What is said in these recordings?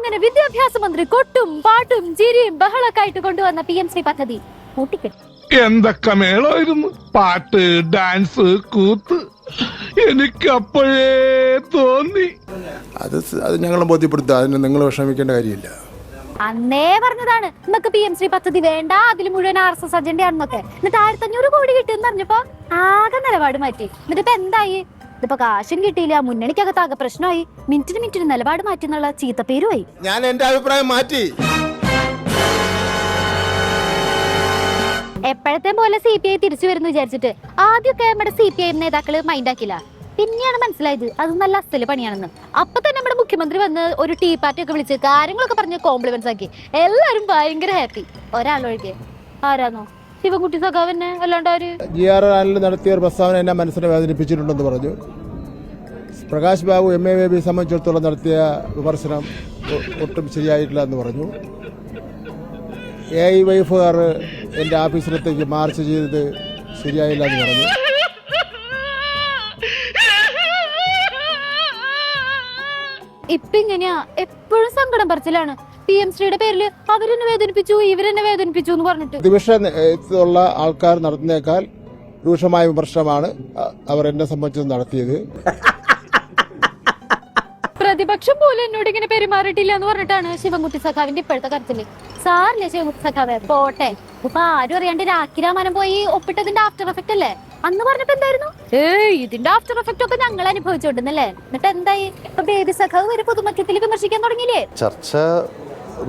അങ്ങനെ വിദ്യാഭ്യാസ മന്ത്രി കൊട്ടും പാട്ടും ചിരിയും ബഹളൊക്കെ ആയിട്ട് കൊണ്ടുവന്ന PM-ശ്രീ പദ്ധതി കൂട്ടിക്കെട്ടി. എന്തൊക്കെ മേളായിരുന്നു, പാട്ട്, ഡാൻസ്, കൂത്ത്. എനിക്ക് അപ്പോഴേ തോന്നി. അത് ഞങ്ങളെ ബോധ്യപ്പെടുത്തുക, അതിന് നിങ്ങൾ വിഷമിക്കേണ്ട കാര്യമില്ല. അന്നേ പറഞ്ഞതാണ് നമുക്ക് PM-ശ്രീ പദ്ധതി വേണ്ട, അതിൽ മുഴുവൻ RSS അജണ്ടയാണെന്നൊക്കെ. എന്നിട്ട് 1500 കോടി കിട്ടുമെന്ന് പറഞ്ഞപ്പോ ആകെ നിലപാട് മാറ്റി. എന്നിട്ടിപ്പോ എന്തായി? ഇതിപ്പോ കാശും കിട്ടിയില്ല, മുന്നണിക്കകത്താകെ പ്രശ്നമായി, മിനിറ്റിന് നിലപാട് മാറ്റി എന്നുള്ള ചീത്തപ്പേരുമായി. ഞാൻ എന്റെ അഭിപ്രായം മാറ്റി. എപ്പോഴത്തെ പോലെ CPI തിരിച്ചു വരുന്നു വിചാരിച്ചിട്ട് ആദ്യമൊക്കെ നമ്മുടെ CPI നേതാക്കള് മൈൻഡാക്കില്ല. പിന്നെയാണ് മനസ്സിലായത് അത് നല്ല അസല് പണിയാണെന്ന്. അപ്പൊ തന്നെ നമ്മുടെ മുഖ്യമന്ത്രി വന്ന് ഒരു ടീ പാർട്ടി ഒക്കെ വിളിച്ച് കാര്യങ്ങളൊക്കെ പറഞ്ഞ് കോംപ്ലിമെന്റ്സ് ആക്കി. എല്ലാരും ഭയങ്കര ഹാപ്പി. ഒരാളൊഴികെ. ആരാന്നോ? ശിവൻകുട്ടി സഖാവന്നെ. അല്ലാണ്ടവര് GR ആനിൽ നടത്തിയ ഒരു പ്രസ്താവന എന്നെ മനസ്സിനെ വേദനിപ്പിച്ചിട്ടുണ്ടെന്ന് പറഞ്ഞു. പ്രകാശ് ബാബു MA ബേബി സംബന്ധിച്ചിടത്തോളം നടത്തിയ വിമർശനം ഒട്ടും ശരിയായിട്ടില്ല എന്ന് പറഞ്ഞു. AIYF എൻ്റെ ഓഫീസിലത്തേക്ക് മാർച്ച് ചെയ്തത് ശരിയായില്ല എന്ന് പറഞ്ഞു. ഇപ്പൊ ഇങ്ങനെയാ, എപ്പോഴും സങ്കടം പറച്ചിലാണ്. PM-ശ്രീയുടെ പേരിൽ അവരെന്നെ വേദനിപ്പിച്ചു, ഇവരെന്നെ വേദനിപ്പിച്ചു എന്ന് പറഞ്ഞിട്ട്. പ്രതിപക്ഷത്തുള്ള ആൾക്കാർ നടത്തുന്നേക്കാൾ രൂക്ഷമായ വിമർശനമാണ് അവർ എന്നെ സംബന്ധിച്ച് നടത്തിയത്. പ്രതിപക്ഷം പോലും എന്നോട് ഇങ്ങനെ പെരുമാറിയിട്ടില്ല എന്ന് പറഞ്ഞിട്ടാണ് ശിവൻകുട്ടി സഖാവിന്റെ ഇപ്പോഴത്തെ കരച്ചില്. സാറില്ലേ ശിവൻകുട്ടി സഖാവേ, പോട്ടെ. ഇപ്പൊ ആരും അറിയാണ്ട് രാഖി രാമാനം പോയി ഒപ്പിട്ടതിന്റെ ആഫ്റ്റർ എഫക്ട് അല്ലേ അന്ന് പറഞ്ഞപ്പോ എന്തായിരുന്നു? ഇതിന്റെ ആഫ്റ്റർ എഫക്ട് ഒക്കെ ഞങ്ങൾ അനുഭവിച്ചോണ്ടെന്നല്ലേ. എന്നിട്ട് എന്തായി? ഇപ്പൊ ബേബി സഖാവ് വരെ പൊതുമധ്യത്തിൽ വിമർശിക്കാൻ തുടങ്ങിയില്ലേ? ചർച്ച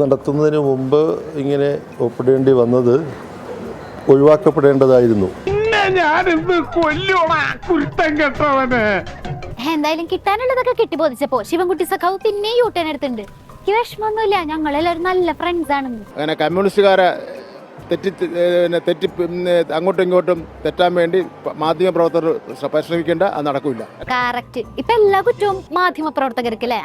നടത്തുന്നതിന് മുമ്പ് ഇങ്ങനെ ഒപ്പിടേണ്ടി വന്നത് ഒഴിവാക്കപ്പെടേണ്ടതായിരുന്നു. എന്തായാലും കിട്ടാനുള്ളതൊക്കെ കിട്ടിബോധിച്ചപ്പോ ശിവൻകുട്ടി സഖാവ് പിന്നെ യൂട്ടേൺ എടുത്തിട്ടുണ്ട്. എനിക്ക് വിഷമൊന്നുമില്ല, ഞങ്ങളെല്ലാവരും നല്ല ഫ്രണ്ട്സ് ആണെന്ന്. അങ്ങനെ കമ്മ്യൂണിസ്റ്റുകാരെ തെറ്റി അങ്ങോട്ടും ഇങ്ങോട്ടും തെറ്റാൻ വേണ്ടി മാധ്യമ പ്രവർത്തകർ പരിശ്രമിക്കേണ്ട, അത് നടക്കില്ല. കറക്റ്റ്. ഇപ്പൊ എല്ലാ കുറ്റവും മാധ്യമ പ്രവർത്തകർക്കല്ലേ?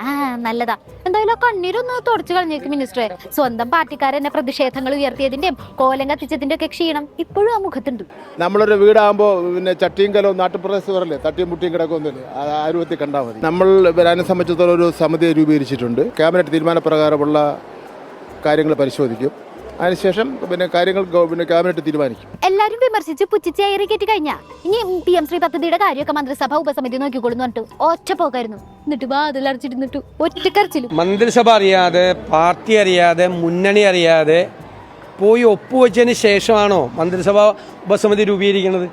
നല്ലതാ. എന്തായാലും കണ്ണീരൊന്ന് തുടച്ചു കളഞ്ഞേക്കും മിനിസ്റ്ററെ. സ്വന്തം പാർട്ടിക്കാരെന്നെ പ്രതിഷേധങ്ങൾ ഉയർത്തിയതിന്റെയും കോലം കത്തിച്ചതിന്റെ ഒക്കെ ക്ഷീണം ഇപ്പോഴും ആ മുഖത്തുണ്ട്. നമ്മളൊരു വീടാകുമ്പോൾ പിന്നെ ചട്ടിയും കലവും നാട്ടുപ്രദേശമല്ലേ, തട്ടിയും മുട്ടിയും കിടക്കൊന്നുമില്ല, ആ രൂപത്തിൽ കണ്ടാൽ മതി. നമ്മൾ അതിനെ സംബന്ധിച്ചിടത്തോളം ഒരു സമിതി രൂപീകരിച്ചിട്ടുണ്ട്. ക്യാബിനറ്റ് തീരുമാനപ്രകാരമുള്ള കാര്യങ്ങൾ പരിശോധിക്കും. അതിനുശേഷം കാര്യങ്ങൾ ക്യാബിനറ്റ് തീരുമാനിക്കും. എല്ലാരും വിമർശിച്ച് പുച്ഛിച്ച് ഏറി കയറ്റി കഴിഞ്ഞാ ഇനി PM-ശ്രീ പദ്ധതിയുടെ കാര്യമൊക്കെ മന്ത്രിസഭ ഉപസമിതി നോക്കിക്കൊള്ളുന്നു പറഞ്ഞിട്ട് ഒറ്റ പോകായിരുന്നു. എന്നിട്ട് വാതിലടച്ചിരുന്നിട്ട് ഒറ്റക്കരച്ചിലും. മന്ത്രിസഭ അറിയാതെ, പാർട്ടി അറിയാതെ, മുന്നണി അറിയാതെ പോയി ഒപ്പുവെച്ചതിന് ശേഷമാണോ മന്ത്രിസഭ ഉപസമിതി രൂപീകരിക്കുന്നത്?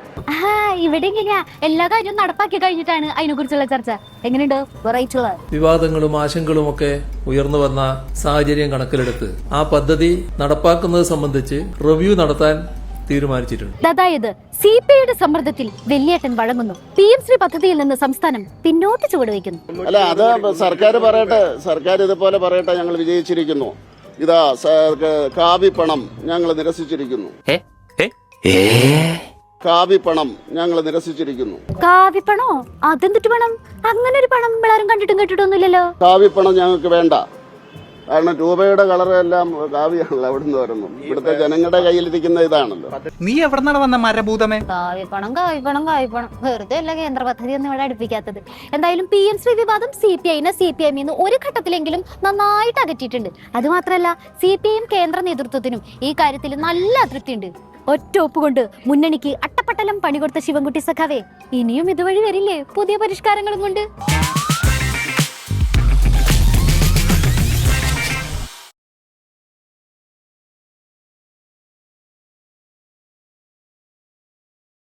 ഇവിടെ ഇങ്ങനെയാ, എല്ലാ കാര്യവും നടപ്പാക്കി കഴിഞ്ഞിട്ടാണ് അതിനെ കുറിച്ചുള്ള ചർച്ച. എങ്ങനെയുണ്ട്? വെറൈറ്റിയുള്ള വിവാദങ്ങളും ആശങ്കകളും ഒക്കെ ഉയർന്നു വന്ന സാഹചര്യം കണക്കിലെടുത്ത് ആ പദ്ധതി നടപ്പാക്കുന്നത് സംബന്ധിച്ച് റിവ്യൂ നടത്താൻ തീരുമാനിച്ചിട്ടുണ്ട്. അതായത് CPIയുടെ സമ്മർദ്ദത്തിൽ വെള്ളിയേട്ടൻ വഴങ്ങുന്നു. PM-ശ്രീ പദ്ധതിയിൽ നിന്ന് സംസ്ഥാനം പിന്നോട്ട് ചുവടുവയ്ക്കുന്നു. അല്ല, അത് സർക്കാർ പറയട്ടെ, സർക്കാർ ഇതുപോലെ പറയട്ടെ, ഞങ്ങൾ വിജയിച്ചിരിക്കുന്നു, ഇതാ കാവി പണം ഞങ്ങൾ നിരസിച്ചിരിക്കുന്നു, കാവി പണം ഞങ്ങൾ നിരസിച്ചിരിക്കുന്നു. കാവി പണോ? അതെന്തിട്ട് പണം? അങ്ങനെ ഒരു പണം നമ്മളാരും കണ്ടിട്ടും കേട്ടിട്ടൊന്നുമില്ലല്ലോ. കാവി പണം ഞങ്ങൾക്ക് വേണ്ട. കാരണം രൂപയുടെ കളറെല്ലാം കാവ്യാണല്ലോ അവിടുന്ന് വരുന്നു. ഇവിടുത്തെ ജനങ്ങളുടെ കയ്യിലിരിക്കുന്ന ഇതാണല്ലോ. നീ എവിടെന്നാണ് വന്ന മരഭൂതമേ? കാവിപ്പണം വെറുതെ അല്ല കേന്ദ്ര പദ്ധതി ഒന്നും ഇവിടെ അടുപ്പിക്കാത്തത്. എന്തായാലും PM-ശ്രീ വിവാദം CPIനെ CPM ഒരു ഘട്ടത്തിലെങ്കിലും നന്നായിട്ട് അകറ്റിയിട്ടുണ്ട്. അതുമാത്രമല്ല CPIയും കേന്ദ്ര നേതൃത്വത്തിനും ഈ കാര്യത്തിൽ നല്ല അതൃപ്തിയുണ്ട്. ഒറ്റ ഒപ്പുകൊണ്ട് മുന്നണിക്ക് അട്ടപ്പട്ടലം പണി കൊടുത്ത ശിവൻകുട്ടി സഖാവേ, ഇനിയും ഇതുവഴി വരില്ലേ പുതിയ പരിഷ്കാരങ്ങളും കൊണ്ട്?